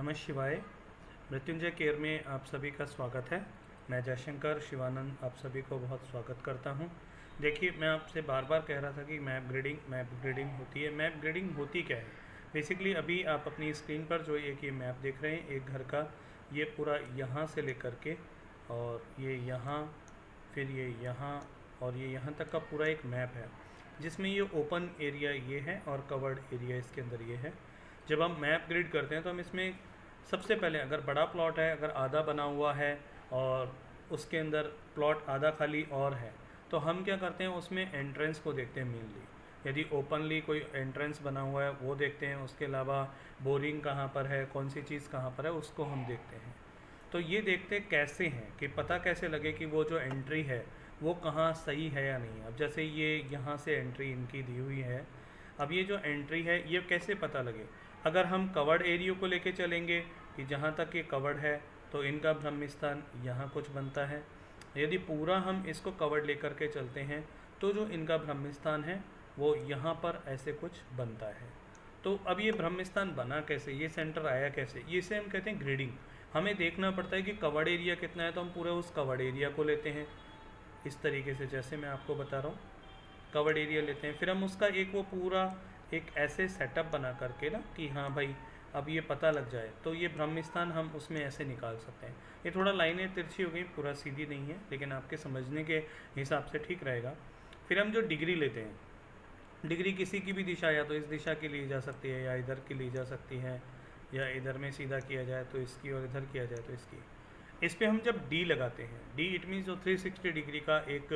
नमः शिवाय। मृत्युंजय केयर में आप सभी का स्वागत है। मैं जयशंकर शिवानंद आप सभी को बहुत स्वागत करता हूं। देखिए, मैं आपसे बार बार कह रहा था कि मैप ग्रिडिंग होती है। मैप ग्रिडिंग होती क्या है? बेसिकली अभी आप अपनी स्क्रीन पर जो एक ये मैप देख रहे हैं एक घर का, ये पूरा यहाँ से लेकर के और ये यहाँ, फिर ये यहाँ और ये यहाँ तक का पूरा एक मैप है, जिसमें ये ओपन एरिया ये है और कवर्ड एरिया इसके अंदर ये है। जब हम मैप ग्रिड करते हैं तो हम इसमें सबसे पहले, अगर बड़ा प्लॉट है, अगर आधा बना हुआ है और उसके अंदर प्लॉट आधा खाली और है, तो हम क्या करते हैं उसमें एंट्रेंस को देखते हैं मेनली। यदि ओपनली कोई एंट्रेंस बना हुआ है वो देखते हैं, उसके अलावा बोरिंग कहाँ पर है, कौन सी चीज़ कहाँ पर है, उसको हम देखते हैं। तो ये देखते कैसे हैं कि पता कैसे लगे कि वो जो एंट्री है वो कहाँ सही है या नहीं। अब जैसे ये यहाँ से एंट्री इनकी दी हुई है, अब ये जो एंट्री है ये कैसे पता लगे? अगर हम कवर्ड एरिया को लेके चलेंगे कि जहाँ तक ये कवर्ड है तो इनका ब्रह्म स्थान यहाँ कुछ बनता है। यदि पूरा हम इसको कवर्ड लेकर के चलते हैं तो जो इनका ब्रह्म स्थान है वो यहाँ पर ऐसे कुछ बनता है। तो अब ये ब्रह्म स्थान बना कैसे, ये सेंटर आया कैसे, ये इसे हम कहते हैं ग्रेडिंग। हमें देखना पड़ता है कि कवर्ड एरिया कितना है तो हम पूरे उस कवर्ड एरिया को लेते हैं इस तरीके से, जैसे मैं आपको बता रहा हूँ। कवर्ड एरिया लेते हैं, फिर हम उसका एक वो पूरा एक ऐसे सेटअप बना करके ना कि हाँ भाई अब ये पता लग जाए, तो ये ब्रह्म स्थान हम उसमें ऐसे निकाल सकते हैं। ये थोड़ा लाइनें तिरछी हो गई, पूरा सीधी नहीं है, लेकिन आपके समझने के हिसाब से ठीक रहेगा। फिर हम जो डिग्री लेते हैं, डिग्री किसी की भी दिशा, या तो इस दिशा की ली जा सकती है या इधर की ली जा सकती है, या इधर में सीधा किया जाए तो इसकी और इधर किया जाए तो इसकी। इस पे हम जब डी लगाते हैं, डी इट मीन्स जो 360 डिग्री का एक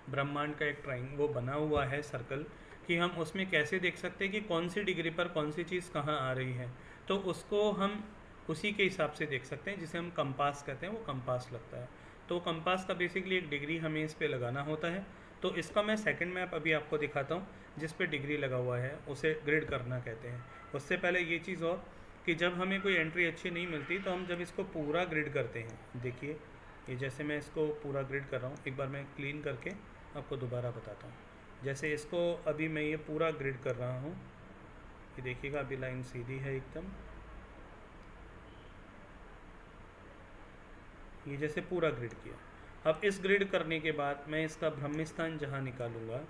ब्रह्मांड का एक ट्राइंग वो बना हुआ है सर्कल, कि हम उसमें कैसे देख सकते हैं कि कौन सी डिग्री पर कौन सी चीज़ कहाँ आ रही है। तो उसको हम उसी के हिसाब से देख सकते हैं, जिसे हम कंपास कहते हैं, वो कंपास लगता है। तो कंपास का बेसिकली एक डिग्री हमें इस पर लगाना होता है। तो इसका मैं सेकंड मैप अभी आपको दिखाता हूँ जिस पे डिग्री लगा हुआ है, उसे ग्रिड करना कहते हैं। उससे पहले ये चीज़ और कि जब हमें कोई एंट्री अच्छी नहीं मिलती तो हम जब इसको पूरा ग्रिड करते हैं, देखिए ये जैसे मैं इसको पूरा ग्रिड कर रहा हूँ, एक बार मैं क्लीन करके आपको दोबारा बताता हूँ। जैसे इसको अभी मैं ये पूरा ग्रिड कर रहा हूँ, ये देखिएगा अभी लाइन सीधी है एकदम, ये जैसे पूरा ग्रिड किया। अब इस ग्रिड करने के बाद मैं इसका ब्रह्म स्थान जहाँ निकालूंगा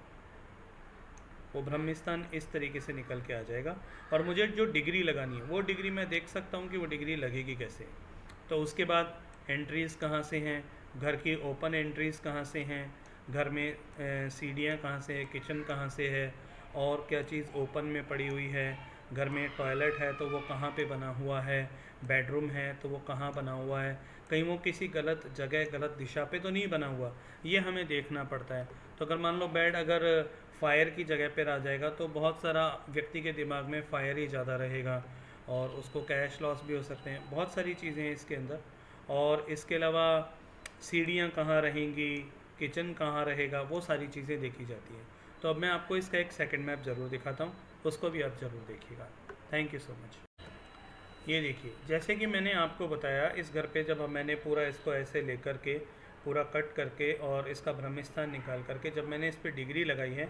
वो ब्रह्म स्थान इस तरीके से निकल के आ जाएगा, और मुझे जो डिग्री लगानी है वो डिग्री मैं देख सकता हूँ कि वो डिग्री लगेगी कैसे। तो उसके बाद एंट्रीज़ कहाँ से हैं, घर की ओपन एंट्रीज़ कहाँ से हैं, घर में सीढ़ियाँ कहाँ से है, किचन कहाँ से है, और क्या चीज़ ओपन में पड़ी हुई है, घर में टॉयलेट है तो वो कहाँ पे बना हुआ है, बेडरूम है तो वो कहाँ बना हुआ है, कहीं वो किसी गलत जगह गलत दिशा पे तो नहीं बना हुआ, ये हमें देखना पड़ता है। तो अगर मान लो बेड अगर फायर की जगह पर आ जाएगा तो बहुत सारा व्यक्ति के दिमाग में फायर ही ज़्यादा रहेगा और उसको कैश लॉस भी हो सकते हैं, बहुत सारी चीज़ें हैं इसके अंदर। और इसके अलावा सीढ़ियाँ कहाँ रहेंगी, किचन कहाँ रहेगा, वो सारी चीज़ें देखी जाती हैं। तो अब मैं आपको इसका एक सेकंड मैप ज़रूर दिखाता हूँ, उसको भी आप ज़रूर देखिएगा। Thank you so much. ये देखिए, जैसे कि मैंने आपको बताया, इस घर पे जब मैंने पूरा इसको ऐसे लेकर के पूरा कट करके और इसका ब्रह्म स्थान निकाल करके जब मैंने इस पर डिग्री लगाई है,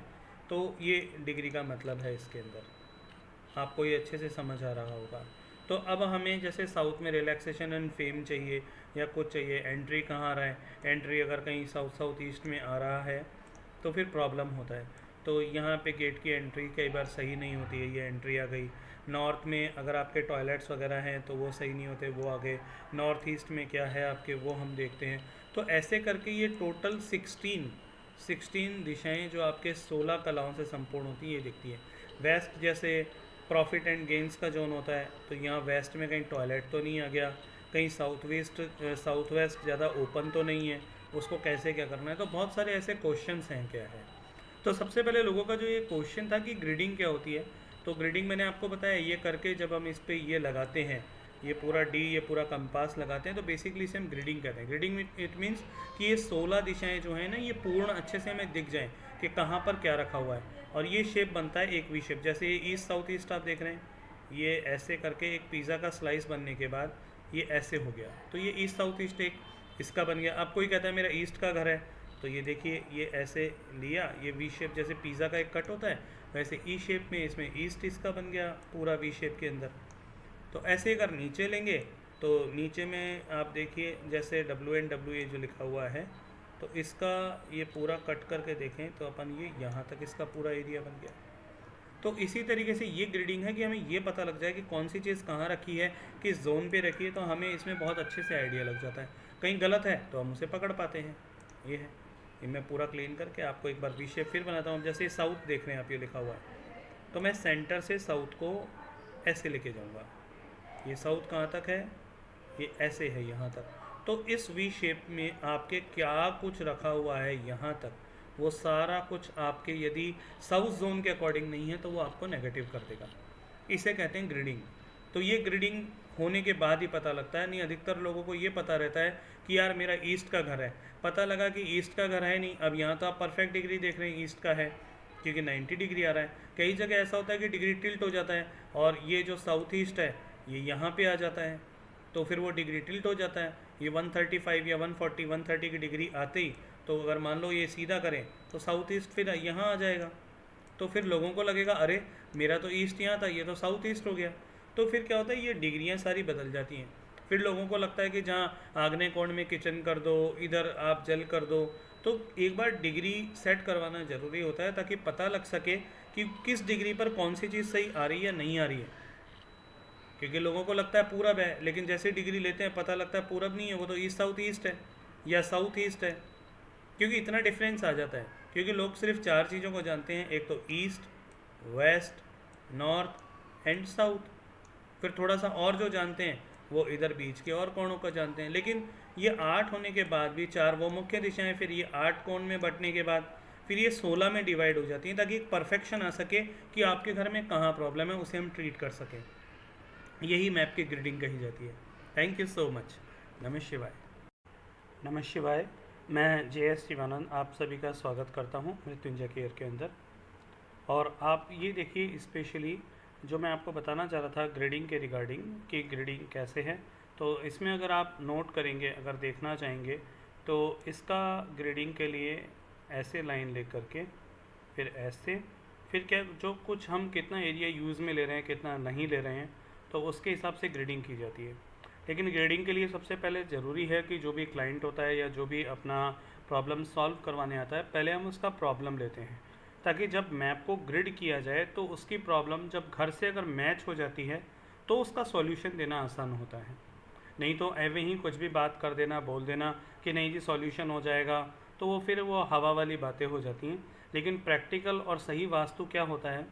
तो ये डिग्री का मतलब है इसके अंदर। आपको ये अच्छे से समझ आ रहा होगा। तो अब हमें जैसे साउथ में रिलैक्सेशन एंड फेम चाहिए या कुछ चाहिए, एंट्री कहाँ आ रहा है, एंट्री अगर कहीं साउथ साउथ ईस्ट में आ रहा है तो फिर प्रॉब्लम होता है। तो यहाँ पे गेट की एंट्री कई बार सही नहीं होती है, ये एंट्री आ गई। नॉर्थ में अगर आपके टॉयलेट्स वगैरह हैं तो वो सही नहीं होते, वो आ गए। नॉर्थ ईस्ट में क्या है आपके, वो हम देखते हैं। तो ऐसे करके ये टोटल 16 दिशाएं जो आपके 16 कलाओं से संपूर्ण होती हैं ये दिखती है। वेस्ट जैसे प्रॉफिट एंड गेंस का जोन होता है, तो यहाँ वेस्ट में कहीं टॉयलेट तो नहीं आ गया, कहीं साउथ वेस्ट ज़्यादा ओपन तो नहीं है, उसको कैसे क्या करना है। तो बहुत सारे ऐसे क्वेश्चंस हैं क्या है। तो सबसे पहले लोगों का जो ये क्वेश्चन था कि ग्रिडिंग क्या होती है, तो ग्रिडिंग मैंने आपको बताया, ये करके जब हम इस पर ये लगाते हैं, ये पूरा डी, ये पूरा कंपास लगाते हैं, तो बेसिकली इसे हम ग्रिडिंग कहते हैं। ग्रिडिंग इट मीन्स कि ये 16 दिशाएं जो हैं ना, ये पूर्ण अच्छे से हमें दिख जाएं कि कहाँ पर क्या रखा हुआ है। और ये शेप बनता है एक वी शेप, जैसे ये ईस्ट साउथ ईस्ट आप देख रहे हैं, ये ऐसे करके एक पिज़्ज़ा का स्लाइस बनने के बाद ये ऐसे हो गया, तो ये ईस्ट साउथ ईस्ट एक इसका बन गया। अब कोई कहता है मेरा ईस्ट का घर है, तो ये देखिए ये ऐसे लिया, ये वी शेप जैसे पिज़्ज़ा का एक कट होता है वैसे ई शेप में इसमें ईस्ट इसका बन गया पूरा वी शेप के अंदर। तो ऐसे अगर नीचे लेंगे तो नीचे में आप देखिए जैसे WNWA जो लिखा हुआ है, तो इसका ये पूरा कट करके देखें तो अपन ये यहाँ तक इसका पूरा एरिया बन गया। तो इसी तरीके से ये ग्रेडिंग है कि हमें ये पता लग जाए कि कौन सी चीज़ कहाँ रखी है, किस जोन पे रखी है, तो हमें इसमें बहुत अच्छे से आइडिया लग जाता है। कहीं गलत है तो हम उसे पकड़ पाते हैं। ये है, ये मैं पूरा क्लीन करके आपको एक बार वी शेप फिर बनाता हूँ। जैसे साउथ देख रहे हैं आप, ये लिखा हुआ है, तो मैं सेंटर से साउथ को ऐसे लेके जाऊँगा। ये साउथ कहाँ तक है, ये ऐसे है यहाँ तक। तो इस वी शेप में आपके क्या कुछ रखा हुआ है यहाँ तक, वो सारा कुछ आपके यदि साउथ जोन के अकॉर्डिंग नहीं है तो वो आपको नेगेटिव कर देगा। इसे कहते हैं ग्रिडिंग। तो ये ग्रिडिंग होने के बाद ही पता लगता है। नहीं, अधिकतर लोगों को ये पता रहता है कि यार मेरा ईस्ट का घर है, पता लगा कि ईस्ट का घर है नहीं। अब यहाँ तो आप परफेक्ट डिग्री देख रहे हैं ईस्ट का है क्योंकि 90 डिग्री आ रहा है। कई जगह ऐसा होता है कि डिग्री टिल्ट हो जाता है और ये जो साउथ ईस्ट है ये यहाँ पे आ जाता है, तो फिर वो डिग्री टिल्ट हो जाता है। ये 135 या 140 130 की डिग्री आते ही, तो अगर मान लो ये सीधा करें तो साउथ ईस्ट फिर यहाँ आ जाएगा। तो फिर लोगों को लगेगा अरे मेरा तो ईस्ट यहाँ था, ये तो साउथ ईस्ट हो गया। तो फिर क्या होता है, ये डिग्रियाँ सारी बदल जाती हैं। फिर लोगों को लगता है कि जहाँ आग्नेय कोण में किचन कर दो, इधर आप जल कर दो। तो एक बार डिग्री सेट करवाना ज़रूरी होता है ताकि पता लग सके कि किस डिग्री पर कौन सी चीज़ सही आ रही है या नहीं आ रही है। क्योंकि लोगों को लगता है पूरब है, लेकिन जैसे डिग्री लेते हैं पता लगता है पूरब नहीं है, वो तो ईस्ट साउथ ईस्ट है या साउथ ईस्ट है। क्योंकि इतना डिफरेंस आ जाता है, क्योंकि लोग सिर्फ चार चीज़ों को जानते हैं, एक तो east, west, north and south. फिर थोड़ा सा और जो जानते हैं वो इधर बीच के और कोणों का जानते हैं। लेकिन ये 8 होने के बाद भी चार वो मुख्य दिशाएं, फिर ये 8 कोण में बंटने के बाद फिर ये 16 में डिवाइड हो जाती हैं, ताकि एक परफेक्शन आ सके कि आपके घर में कहाँ प्रॉब्लम है, उसे हम ट्रीट कर सकें। यही मैप की ग्रिडिंग कही जाती है। Thank you so much. नमः शिवाय। नमः शिवाय। मैं JS शिवानंद आप सभी का स्वागत करता हूं मृत्युंजय केयर के अंदर। और आप ये देखिए, स्पेशली जो मैं आपको बताना चाह रहा था ग्रेडिंग के रिगार्डिंग कि ग्रेडिंग कैसे है, तो इसमें अगर आप नोट करेंगे, अगर देखना चाहेंगे तो इसका ग्रेडिंग के लिए ऐसे लाइन ले करके फिर ऐसे, फिर क्या जो कुछ हम कितना एरिया यूज़ में ले रहे हैं कितना नहीं ले रहे हैं, तो उसके हिसाब से ग्रेडिंग की जाती है। लेकिन ग्रेडिंग के लिए सबसे पहले ज़रूरी है कि जो भी क्लाइंट होता है या जो भी अपना प्रॉब्लम सॉल्व करवाने आता है, पहले हम उसका प्रॉब्लम लेते हैं, ताकि जब मैप को ग्रिड किया जाए तो उसकी प्रॉब्लम जब घर से अगर मैच हो जाती है तो उसका सॉल्यूशन देना आसान होता है। नहीं तो एवं ही कुछ भी बात कर देना, बोल देना कि नहीं जी सॉल्यूशन हो जाएगा, तो वो फिर वो हवा वाली बातें हो जाती हैं। लेकिन प्रैक्टिकल और सही वास्तु क्या होता है,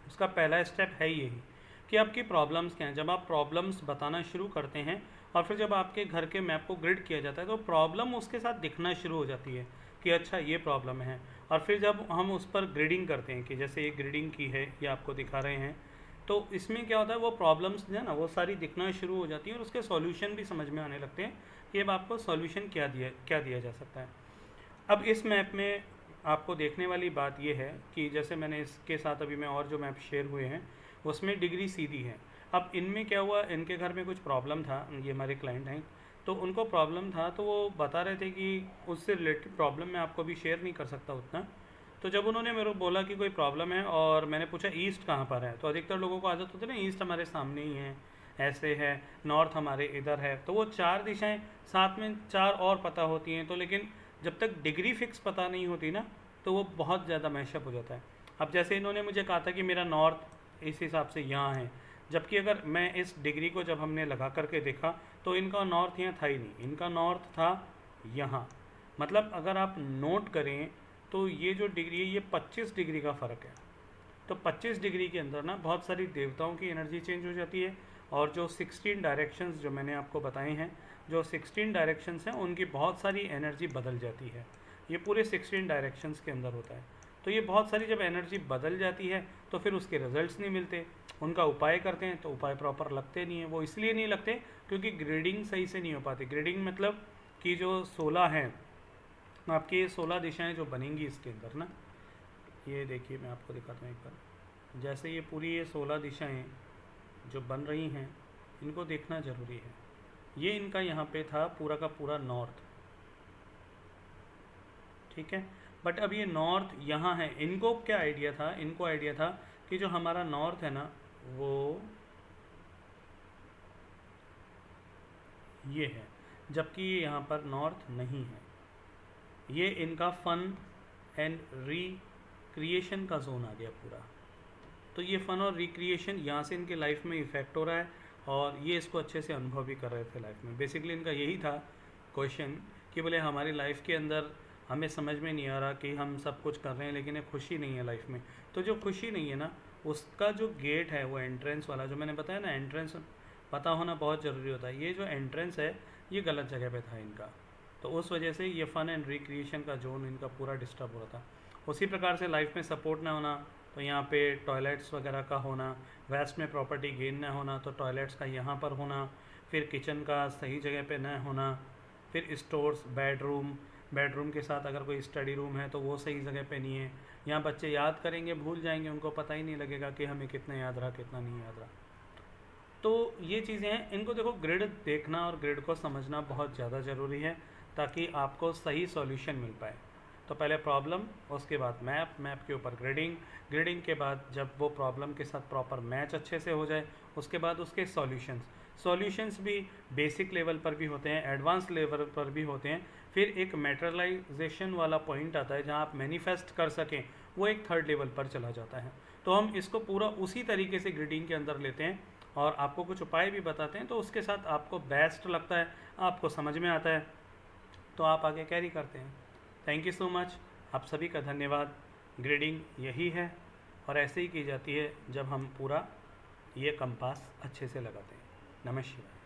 उसका पहला स्टेप है यही कि आपकी प्रॉब्लम्स क्या हैं। जब आप प्रॉब्लम्स बताना शुरू करते हैं और फिर जब आपके घर के मैप को ग्रिड किया जाता है तो प्रॉब्लम उसके साथ दिखना शुरू हो जाती है कि अच्छा ये प्रॉब्लम है। और फिर जब हम उस पर ग्रिडिंग करते हैं कि जैसे ये ग्रिडिंग की है, ये आपको दिखा रहे हैं, तो इसमें क्या होता है, वो प्रॉब्लम्स जो है ना वो सारी दिखना शुरू हो जाती है और उसके सॉल्यूशन भी समझ में आने लगते हैं कि अब आपको सॉल्यूशन क्या दिया जा सकता है। अब इस मैप में आपको देखने वाली बात यह है कि जैसे मैंने इसके साथ अभी मैं और जो मैप शेयर हुए हैं उसमें डिग्री सीधी है। अब इनमें क्या हुआ, इनके घर में कुछ प्रॉब्लम था, ये हमारे क्लाइंट हैं, तो उनको प्रॉब्लम था, तो वो बता रहे थे कि उससे रिलेटेड प्रॉब्लम मैं आपको भी शेयर नहीं कर सकता उतना। तो जब उन्होंने मेरे को बोला कि कोई प्रॉब्लम है और मैंने पूछा ईस्ट कहाँ पर है, तो अधिकतर लोगों को आदत होती है ना, ईस्ट हमारे सामने ही है, ऐसे है, नॉर्थ हमारे इधर है, तो वो चार दिशाएं साथ में चार और पता होती हैं। तो लेकिन जब तक डिग्री फिक्स पता नहीं होती ना तो वो बहुत ज़्यादा मैशअप हो जाता है। अब जैसे इन्होंने मुझे कहा था कि मेरा नॉर्थ इस हिसाब से यहाँ है, जबकि अगर मैं इस डिग्री को जब हमने लगा करके देखा तो इनका नॉर्थ यहाँ था ही नहीं, इनका नॉर्थ था यहाँ। मतलब अगर आप नोट करें तो ये जो डिग्री है ये 25 डिग्री का फ़र्क है। तो 25 डिग्री के अंदर ना बहुत सारी देवताओं की एनर्जी चेंज हो जाती है और जो 16 डायरेक्शंस जो मैंने आपको बताए हैं, जो 16 डायरेक्शंस हैं उनकी बहुत सारी एनर्जी बदल जाती है। ये पूरे 16 डायरेक्शंस के अंदर होता है। तो ये बहुत सारी जब एनर्जी बदल जाती है तो फिर उसके रिजल्ट्स नहीं मिलते। उनका उपाय करते हैं तो उपाय प्रॉपर लगते नहीं हैं। वो इसलिए नहीं लगते क्योंकि ग्रेडिंग सही से नहीं हो पाती। ग्रेडिंग मतलब कि जो 16 हैं आपकी, ये 16 दिशाएँ जो बनेंगी इसके अंदर ना, ये देखिए मैं आपको दिखाता हूँ एक बार। जैसे ये पूरी ये 16 दिशाएँ जो बन रही हैं इनको देखना ज़रूरी है। ये इनका यहाँ पे था पूरा का पूरा नॉर्थ, ठीक है। बट अब ये नॉर्थ यहाँ है, इनको क्या आइडिया था, इनको आइडिया था कि जो हमारा नॉर्थ है ना वो ये है, जबकि ये यहाँ पर नॉर्थ नहीं है। ये इनका फन एंड रिक्रिएशन का जोन आ गया पूरा। तो ये फ़न और रिक्रिएशन यहाँ से इनके लाइफ में इफ़ेक्ट हो रहा है और ये इसको अच्छे से अनुभव भी कर रहे थे लाइफ में। बेसिकली इनका यही था क्वेश्चन कि बोले हमारी लाइफ के अंदर हमें समझ में नहीं आ रहा कि हम सब कुछ कर रहे हैं लेकिन एक खुशी नहीं है लाइफ में। तो जो खुशी नहीं है ना, उसका जो गेट है वो एंट्रेंस वाला, जो मैंने बताया ना, एंट्रेंस पता होना बहुत ज़रूरी होता है। ये जो एंट्रेंस है ये गलत जगह पे था इनका, तो उस वजह से ये फ़न एंड रिक्रिएशन का जोन इनका पूरा डिस्टर्ब हो रहा था। उसी प्रकार से लाइफ में सपोर्ट ना होना, तो यहाँ पे टॉयलेट्स वगैरह का होना, वेस्ट में प्रॉपर्टी गेन ना होना तो टॉयलेट्स का यहाँ पर होना, फिर किचन का सही जगह पे न होना, फिर स्टोर्स, बेडरूम के साथ अगर कोई स्टडी रूम है तो वो सही जगह पे नहीं है। यहाँ बच्चे याद करेंगे भूल जाएंगे, उनको पता ही नहीं लगेगा कि हमें कितना याद रहा कितना नहीं याद रहा। तो ये चीज़ें हैं, इनको देखो, ग्रिड देखना और ग्रिड को समझना बहुत ज़्यादा ज़रूरी है ताकि आपको सही सॉल्यूशन मिल पाए। तो पहले प्रॉब्लम, उसके बाद मैप के ऊपर ग्रिडिंग के बाद जब वो प्रॉब्लम के साथ प्रॉपर मैच अच्छे से हो जाए, उसके बाद उसके सॉल्यूशंस भी बेसिक लेवल पर भी होते हैं, एडवांस लेवल पर भी होते हैं। फिर एक मैटेरियलाइजेशन वाला पॉइंट आता है जहाँ आप मैनिफेस्ट कर सकें, वो एक थर्ड लेवल पर चला जाता है। तो हम इसको पूरा उसी तरीके से ग्रिडिंग के अंदर लेते हैं और आपको कुछ उपाय भी बताते हैं, तो उसके साथ आपको बेस्ट लगता है, आपको समझ में आता है, तो आप आगे कैरी करते हैं। थैंक यू सो मच, आप सभी का धन्यवाद। ग्रेडिंग यही है और ऐसे ही की जाती है जब हम पूरा ये कंपास अच्छे से लगाते हैं। नमस्कार।